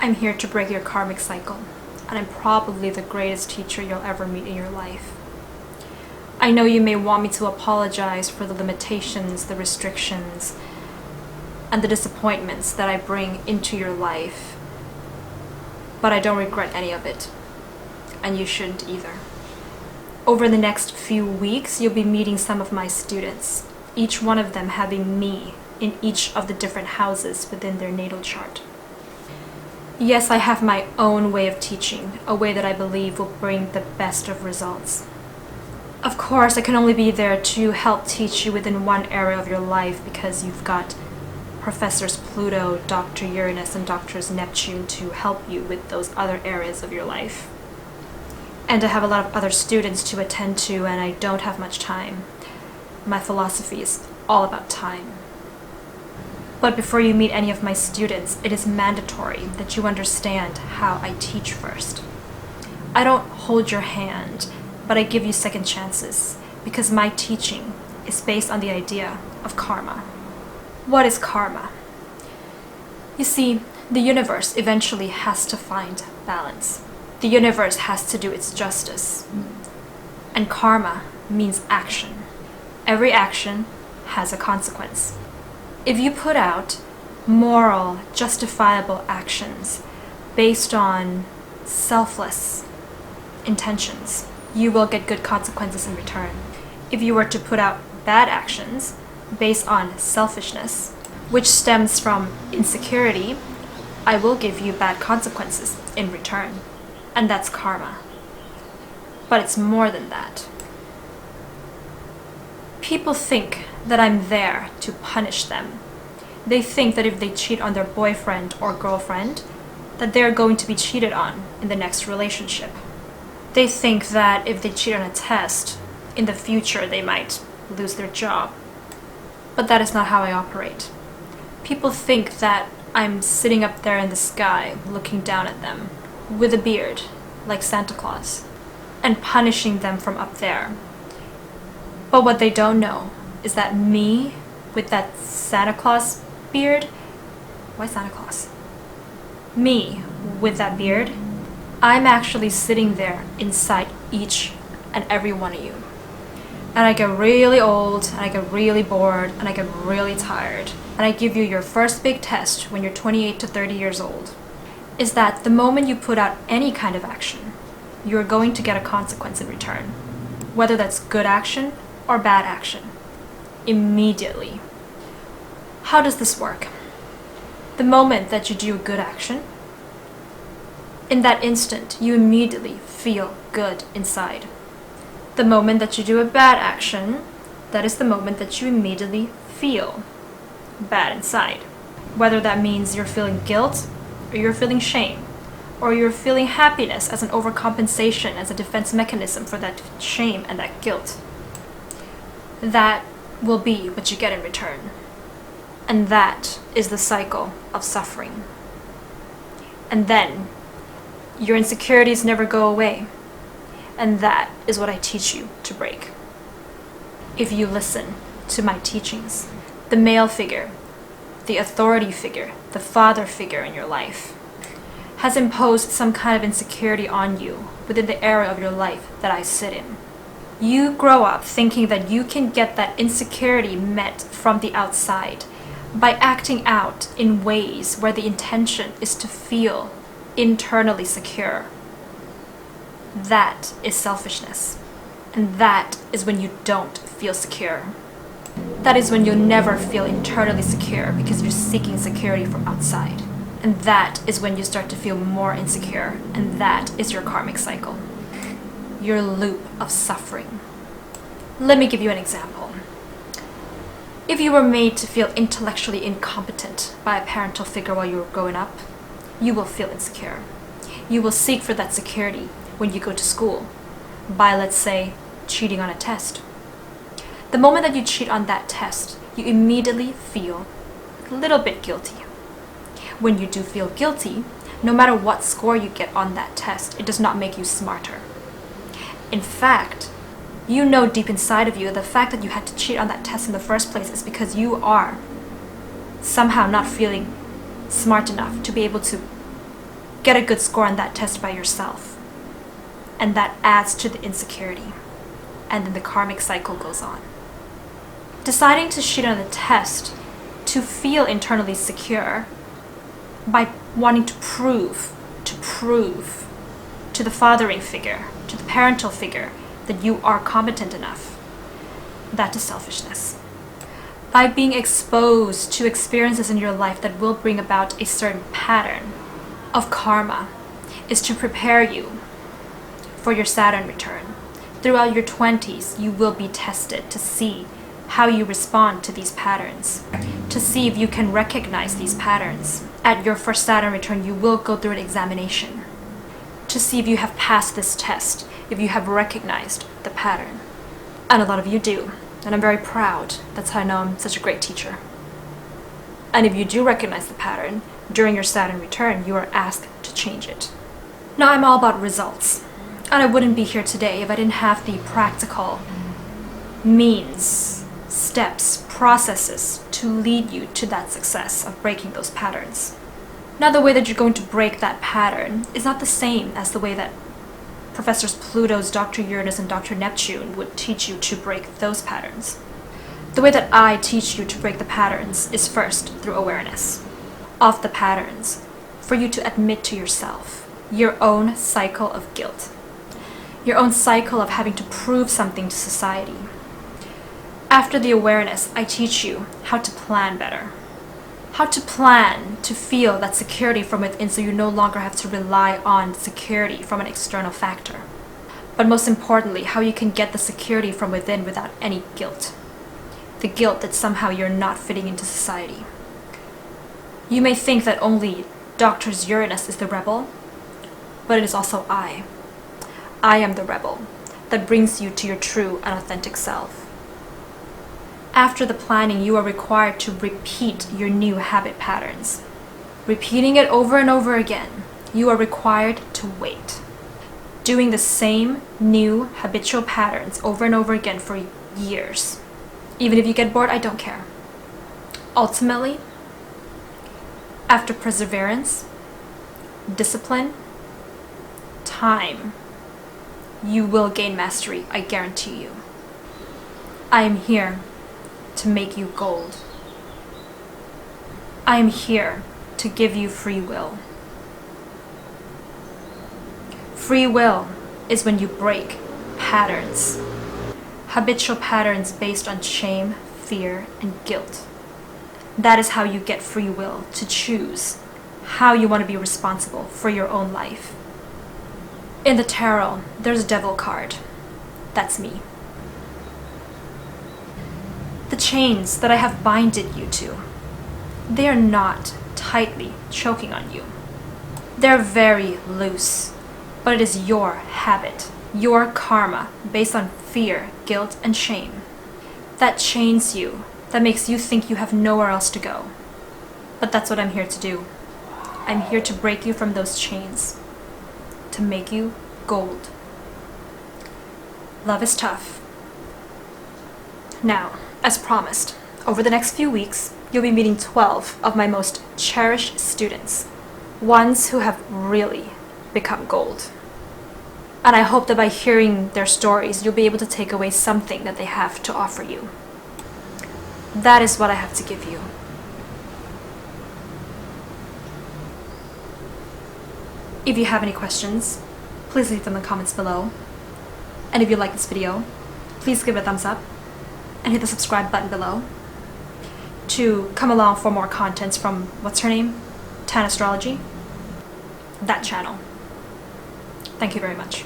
I'm here to break your karmic cycle, and I'm probably the greatest teacher you'll ever meet in your life. I know you may want me to apologize for the limitations, the restrictions, and the disappointments that I bring into your life, but I don't regret any of it, and you shouldn't either. Over the next few weeks, you'll be meeting some of my students, each one of them having me in each of the different houses within their natal chart. Yes, I have my own way of teaching, a way that I believe will bring the best of results. Of course, I can only be there to help teach you within one area of your life because you've got Professors Pluto, Dr. Uranus, and Drs. Neptune to help you with those other areas of your life. And I have a lot of other students to attend to, and I don't have much time. My philosophy is all about time. But before you meet any of my students, it is mandatory that you understand how I teach first. I don't hold your hand, but I give you second chances because my teaching is based on the idea of karma. What is karma? You see, the universe eventually has to find balance. The universe has to do its justice. And karma means action. Every action has a consequence. If you put out moral, justifiable actions based on selfless intentions, you will get good consequences in return. If you were to put out bad actions based on selfishness, which stems from insecurity, I will give you bad consequences in return. And that's karma. But it's more than that. People think that I'm there to punish them. They think that if they cheat on their boyfriend or girlfriend, that they're going to be cheated on in the next relationship. They think that if they cheat on a test, in the future they might lose their job. But that is not how I operate. People think that I'm sitting up there in the sky, looking down at them, with a beard, like Santa Claus, and punishing them from up there. But what they don't know is that me, with that Santa Claus beard, why Santa Claus? Me, with that beard, I'm actually sitting there inside each and every one of you. And I get really old, and I get really bored, and I get really tired. And I give you your first big test when you're 28 to 30 years old. Is that the moment you put out any kind of action, you're going to get a consequence in return. Whether that's good action or bad action. Immediately. How does this work? The moment that you do a good action, in that instant, you immediately feel good inside. The moment that you do a bad action, that is the moment that you immediately feel bad inside. Whether that means you're feeling guilt, or you're feeling shame, or you're feeling happiness as an overcompensation, as a defense mechanism for that shame and that guilt. That will be what you get in return. And that is the cycle of suffering. And then, your insecurities never go away. And that is what I teach you to break. If you listen to my teachings, the male figure, the authority figure, the father figure in your life, has imposed some kind of insecurity on you within the area of your life that I sit in. You grow up thinking that you can get that insecurity met from the outside by acting out in ways where the intention is to feel internally secure. That is selfishness. And that is when you don't feel secure. That is when you'll never feel internally secure because you're seeking security from outside. And that is when you start to feel more insecure. And that is your karmic cycle. Your loop of suffering. Let me give you an example. If you were made to feel intellectually incompetent by a parental figure while you were growing up, you will feel insecure. You will seek for that security when you go to school by, let's say, cheating on a test. The moment that you cheat on that test, you immediately feel a little bit guilty. When you do feel guilty, no matter what score you get on that test, it does not make you smarter. In fact, you know deep inside of you the fact that you had to cheat on that test in the first place is because you are somehow not feeling smart enough to be able to get a good score on that test by yourself. And that adds to the insecurity. And then the karmic cycle goes on. Deciding to cheat on the test to feel internally secure by wanting to prove to the fathering figure, to the parental figure, that you are competent enough. That is selfishness. By being exposed to experiences in your life that will bring about a certain pattern of karma is to prepare you for your Saturn return. Throughout your 20s, you will be tested to see how you respond to these patterns, to see if you can recognize these patterns. At your first Saturn return, you will go through an examination to see if you have passed this test, if you have recognized the pattern. And a lot of you do, and I'm very proud. That's how I know I'm such a great teacher. And if you do recognize the pattern, during your Saturn return, you are asked to change it. Now, I'm all about results, and I wouldn't be here today if I didn't have the practical means, steps, processes to lead you to that success of breaking those patterns. Now, the way that you're going to break that pattern is not the same as the way that Professors Pluto's Dr. Uranus and Dr. Neptune would teach you to break those patterns. The way that I teach you to break the patterns is first through awareness of the patterns, for you to admit to yourself your own cycle of guilt, your own cycle of having to prove something to society. After the awareness, I teach you how to plan better, how to plan to feel that security from within, so you no longer have to rely on security from an external factor. But most importantly, how you can get the security from within without any guilt. The guilt that somehow you're not fitting into society. You may think that only Dr. Uranus is the rebel, but it is also I. I am the rebel that brings you to your true and authentic self. After the planning, you are required to repeat your new habit patterns. Repeating it over and over again, you are required to wait. Doing the same new habitual patterns over and over again for years. Even if you get bored, I don't care. Ultimately, after perseverance, discipline, time, you will gain mastery, I guarantee you. I am here to make you gold. I am here to give you free will. Free will is when you break patterns, habitual patterns based on shame, fear, and guilt. That is how you get free will to choose how you want to be responsible for your own life. In the tarot, there's a devil card. That's me. The chains that I have binded you to, they are not tightly choking on you. They're very loose, but it is your habit, your karma, based on fear, guilt, and shame, that chains you, that makes you think you have nowhere else to go. But that's what I'm here to do. I'm here to break you from those chains, to make you gold. Love is tough. Now, as promised, over the next few weeks, you'll be meeting 12 of my most cherished students, ones who have really become gold. And I hope that by hearing their stories, you'll be able to take away something that they have to offer you. That is what I have to give you. If you have any questions, please leave them in the comments below. And if you like this video, please give it a thumbs up and hit the subscribe button below to come along for more contents from, what's her name? Astrology. That channel. Thank you very much.